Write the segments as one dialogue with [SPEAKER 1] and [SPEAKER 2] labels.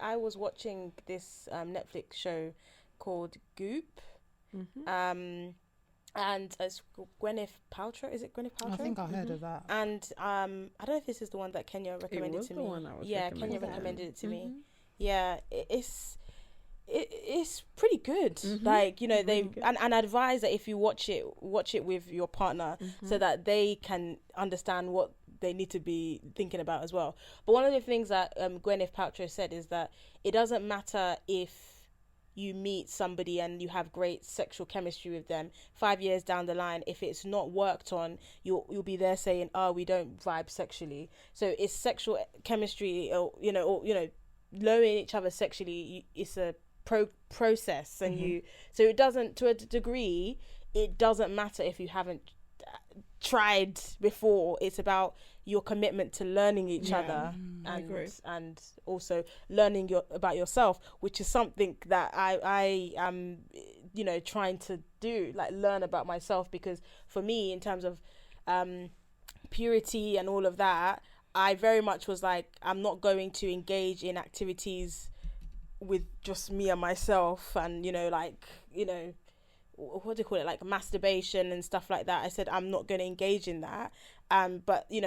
[SPEAKER 1] I was watching this Netflix show called Goop. And it's Gwyneth Paltrow. Is it Gwyneth Paltrow?
[SPEAKER 2] I think I heard of that.
[SPEAKER 1] And I don't know if this is the one that Kenya recommended to me. Kenya recommended it to me. Yeah, it's pretty good. Like, you know, they and advise that if you watch it with your partner so that they can understand what they need to be thinking about as well. But one of the things that Gwyneth Paltrow said is that it doesn't matter if you meet somebody and you have great sexual chemistry with them 5 years down the line, if it's not worked on, you'll be there saying, oh, we don't vibe sexually. So it's sexual chemistry, or knowing each other sexually, it's a process, and so it doesn't, to a degree, it doesn't matter if you haven't tried before. It's about your commitment to learning each other and also learning about yourself, which is something that I am trying to do, like learn about myself, because for me, in terms of purity and all of that, I very much was like, I'm not going to engage in activities with just me and myself, and what do you call it, like masturbation and stuff like that. I said I'm not going to engage in that. But you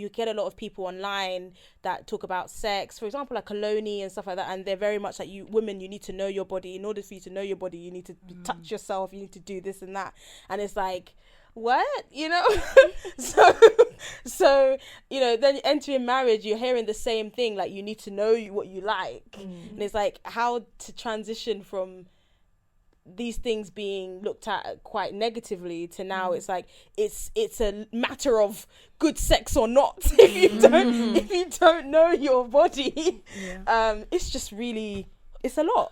[SPEAKER 1] get a lot of people online that talk about sex, for example, like Kaloni and stuff like that, and they're very much like, you women, you need to know your body. In order for you to know your body, you need to touch yourself, you need to do this and that. And it's like, what? So then entering marriage, you're hearing the same thing, like you need to know what you like. And it's like, how to transition from these things being looked at quite negatively to now it's like it's a matter of good sex or not. if you don't know your body, it's just really, it's a lot.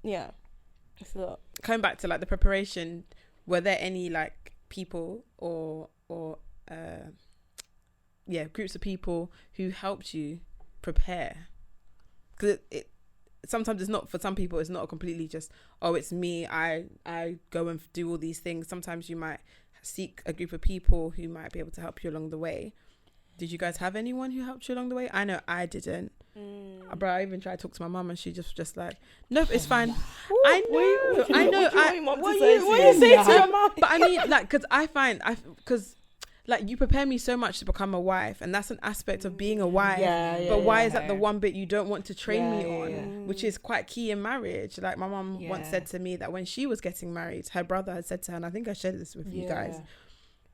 [SPEAKER 1] It's a lot.
[SPEAKER 3] Coming back to like the preparation, were there any like people or groups of people who helped you prepare? Because it sometimes it's not, for some people it's not completely just, oh, it's me, I go and do all these things. Sometimes you might seek a group of people who might be able to help you along the way. Did you guys have anyone who helped you along the way? I know I didn't. Bro, I even tried to talk to my mum and she just like, nope, it's fine. I know. What do you say to your mum? But I mean, like, because like, you prepare me so much to become a wife, and that's an aspect of being a wife. But why is that the one bit you don't want to train me on, which is quite key in marriage? Like, my mum once said to me that when she was getting married, her brother had said to her, and I think I shared this with you guys,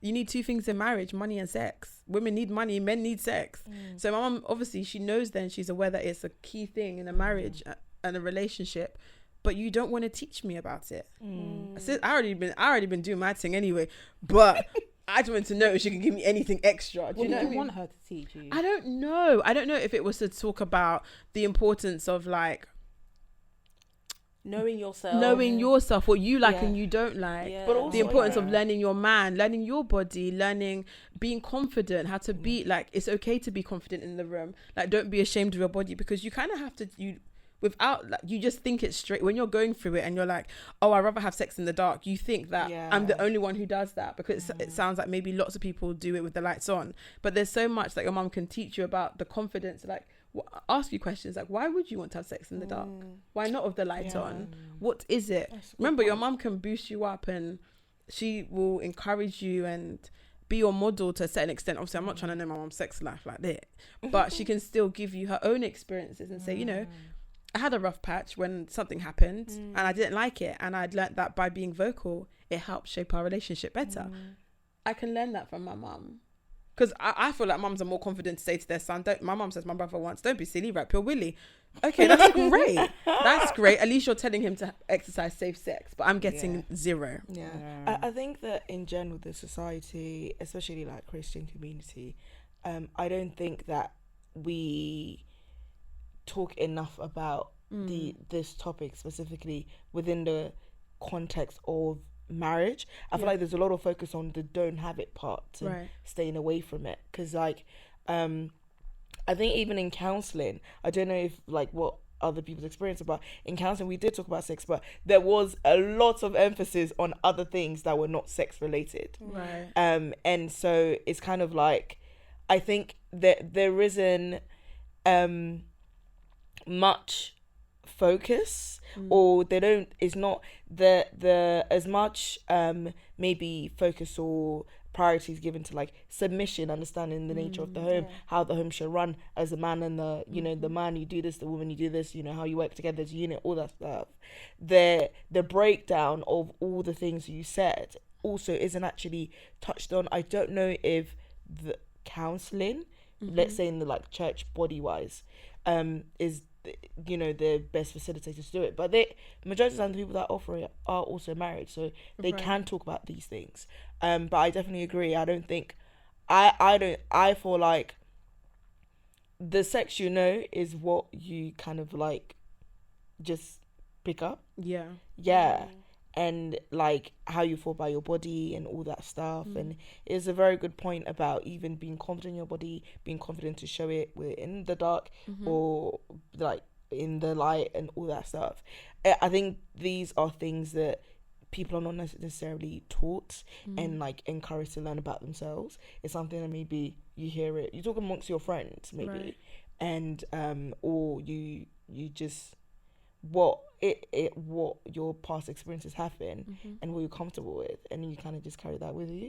[SPEAKER 3] you need two things in marriage: money and sex. Women need money, men need sex. So my mum, obviously, she knows then, she's aware that it's a key thing in a marriage and a relationship, but you don't want to teach me about it. I already been doing my thing anyway, but I just wanted to know if she could give me anything extra.
[SPEAKER 2] What do you want her to teach you?
[SPEAKER 3] I don't know if it was to talk about the importance of like
[SPEAKER 1] knowing yourself,
[SPEAKER 3] what you like and you don't like,
[SPEAKER 1] but also
[SPEAKER 3] the importance of learning your man, learning your body, learning being confident, how to be like, it's okay to be confident in the room, like don't be ashamed of your body, because you kind of have to, without, like, you just think it straight when you're going through it and you're like, oh, I'd rather have sex in the dark. You think that I'm the only one who does that, because it sounds like maybe lots of people do it with the lights on, but there's so much that your mum can teach you about the confidence, like ask you questions like, why would you want to have sex in the dark? Why not with the light on? What is it? Remember, your mum can boost you up and she will encourage you and be your model to a certain extent. Obviously, I'm not trying to know my mum's sex life like that, but she can still give you her own experiences and say, I had a rough patch when something happened and I didn't like it, and I'd learnt that by being vocal, it helped shape our relationship better. I can learn that from my mum, because I feel like mums are more confident to say to their son, my mum says, my brother once, don't be silly, wrap your willy. Okay, that's great. That's great. At least you're telling him to exercise safe sex, but I'm getting zero.
[SPEAKER 4] I think that in general, the society, especially like Christian community, I don't think that we talk enough about this topic specifically within the context of marriage. I feel like there's a lot of focus on the don't have it part and staying away from it, because like I think even in counseling, I don't know if like what other people's experience, but in counseling we did talk about sex, but there was a lot of emphasis on other things that were not sex related, and so it's kind of like, I think that there isn't much focus, or they don't, it's not the as much maybe focus or priorities given to like submission, understanding the nature of the home, how the home should run as a man and the, you know, the man you do this, the woman you do this, you know, how you work together as a unit, all that stuff. The breakdown of all the things you said also isn't actually touched on. I don't know if the counselling, let's say in the like church body wise, is, you know, the best facilitators to do it, but the majority of the people that offer it are also married, so they can talk about these things. But I definitely agree. I don't think I feel like the sex, you know, is what you kind of like just pick up. And like how you feel about your body and all that stuff. And it's a very good point about even being confident in your body, being confident to show it in the dark or like in the light and all that stuff. I think these are things that people are not necessarily taught and like encouraged to learn about themselves. It's something that maybe you hear it, you talk amongst your friends maybe, and or you just what your past experiences have been and what you're comfortable with, and you kind of just carry that with you.